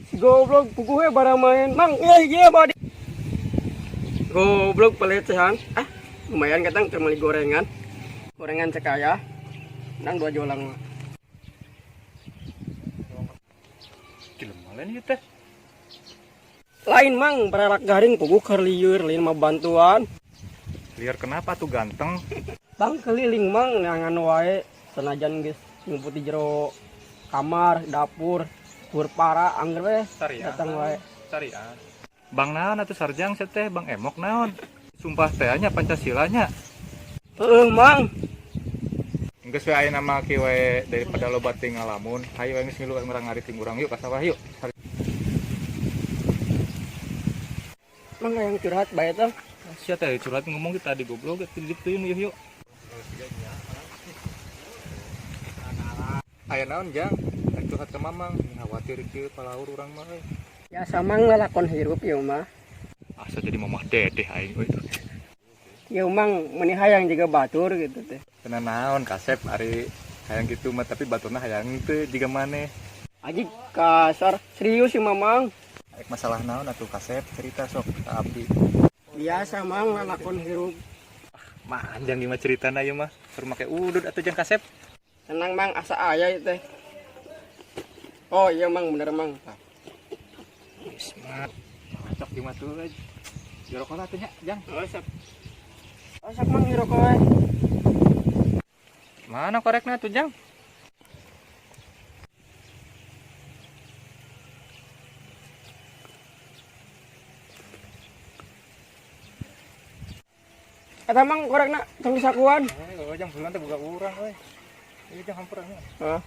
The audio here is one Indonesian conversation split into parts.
Si goblok puguhe barang main. Mang, iya body. Goblok pelecehan. Lumayan katang termeli gorengan. Gorengan sekaya. Nang 2 jolang. Gimana nih teh? Lain mang, peralak garing puguh keur lieur, lain mah bantuan. Liar kenapa tuh ganteng? Bang keliling mang neangan wae senajan geus ngumpul di jero kamar, dapur, pur para angger we datang wae. Cari ah. Bang naon atuh sarjang teh, Bang Emok naon? Sumpah teh nya Pancasila-nya. Heeh mang. Geus we aya nama ki we daripada loba teu ngalamun. Hayu we geus ngilu urang ngariting urang yuk ka sawah yuk. Mang yang curhat bae teh. Sia teh curhat ngomong kita di goblok di teuing yuk. Aya naon jang? Curhat ke Mamang, khawatir kieu palaur urang mah. Ya samang lalakon hirup ieu mah. Asa jadi mamah dedeh aing euy. Ieu mang meuni hayang jiga batur gitu teh. Kena naon kasep ari hayang kitu mah tapi baturna hayang teu jiga maneh. Aji kasar serius si mamang. Aik masalah naon atuh kasep cerita sok ka abdi. Biasa mang lalakon hirup. Manjang gimana ceritana ieu mah? Keur make udud atuh jeung kasep. Tenang mang asa aya ieu teh. Oh iya mang bener mang. Smart. Cocok di mah tuh. Jorokna atuh nya, Jang. Oh sak mang ngerokok wae. Mana korekna tuh, Jang? Eta mang korekna tong disakuan. Jang bulan teh buka urang euy. Ieu Jang hampura nya. Heeh.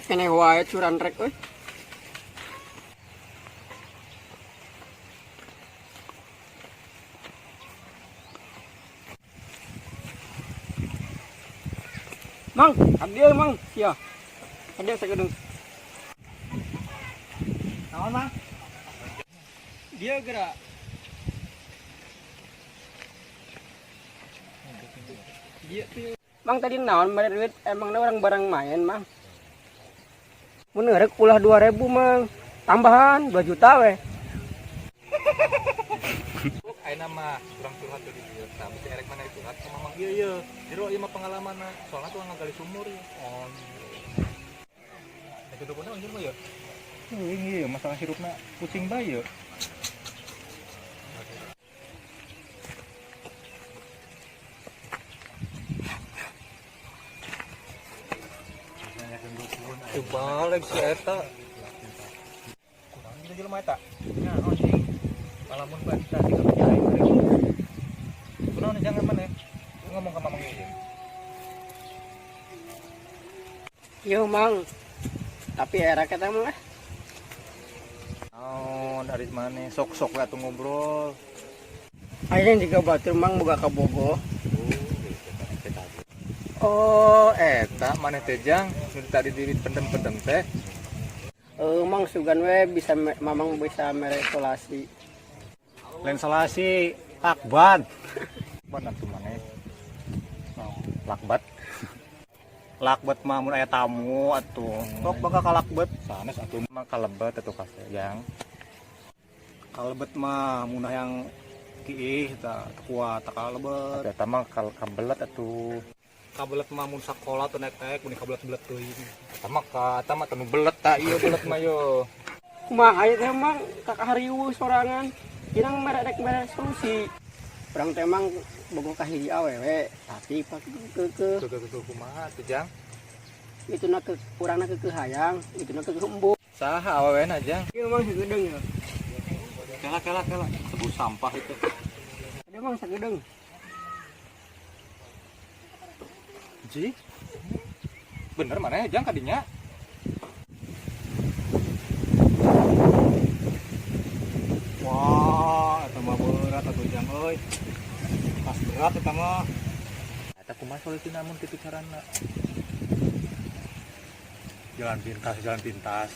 Kene wae curan rek euy. Mang, abdi euy mang. Sia. Ada sagedeng. Naon mang? Dia gerak. Dia tuh. Mang tadi naon bare duit emangna orang barang main mang. Mun eurek ulah 2.000 mang. Tambahan 2 juta we. Ayeuna mah urang curhat teh di dieu. Tah mesti erek mana curhat ka Mamang ieu. Jero ieu mah pengalamanna. Soalna tuh ngagali sumur ya. Oh. Eta kudu kunaon mah ya? Ieu masalah hirupna pusing bae ya. Balik si eta. Kurang kita jelema eta. Nya anjing. Palamun baca tinggal menjahit. Kunaon jangan maneh. Ngomong ka Mamang ieu. Yo mang. Tapi era kita mah. Oh, dari mana? Sok-sok atuh ngobrol. Ayeuna juga batur mang boga kabogo. Oh, eta maneh teh Jang, nu tadi diri pendem-pendem teh. Mang sugan we bisa mamang bisa meresolasi. Lain salasi lakbat. Mana tuh maneh? Lakbat. Lakbat mah mun aya tamu atuh. Sok bakal kalakbat. Sanes atuh mah kalebet atuh kasih Jang. Kalebet mah mun yang kiih tah kuat tak kalebet. Eta mah kabelet atuh. Kabelet mah mun sakola teh nek mun kabelet-belet teuing. Eta mah tanu belet tah ieu belet mah yo. Kumaha aya teh mang kakak hariweuh sorangan. Jinang merek solusi. Urang teh mang bogo ka hiji awewe tapi kekeh. Tuh kumaha tuh Jang? Ituna ke urangna kekeh hayang, ituna kekeh embuk. Saha awewena Jang? Ieu mang sagedeng ya. Kela tebus sampah itu. Ada mang sagedeng. Ji? Bener mana Jang kadinya? Wah, eta mah berat atuh Jang euy. Pas berat eta mah. Eta kumaha solusina mun kitu carana? Jalan pintas.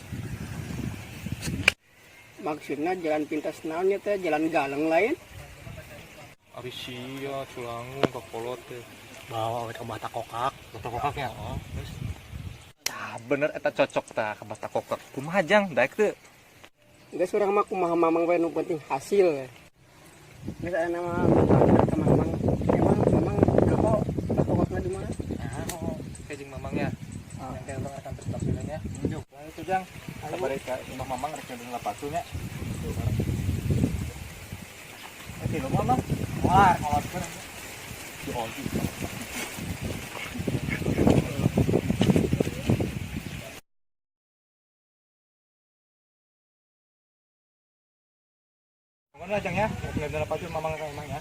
Maksudnya jalan pintas naonnya teh jalan galeng lain. Ari sia culangu ka kolot teh. Bawa we ka bata kokak. Bata kokaknya. Heeh. Tah bener eta cocok tah ka Mas Kokok. Kumaha jang daek teu? Geus urang mah kumaha mamang we nu penting hasil. Geus aya nama ka mamang. Emang kapo pokokna di mana? Oke jeung mamangnya. Nanti orang akan tertampilin ya. Yuk. Nah, itu jang. Sabar ka imah mamang rek ngadeng lapatunya. Oke, lu mana? Wah, kalau sekarang. Di onti. Mana jang ya? Ngadeng lapatu mamang ka imahnya.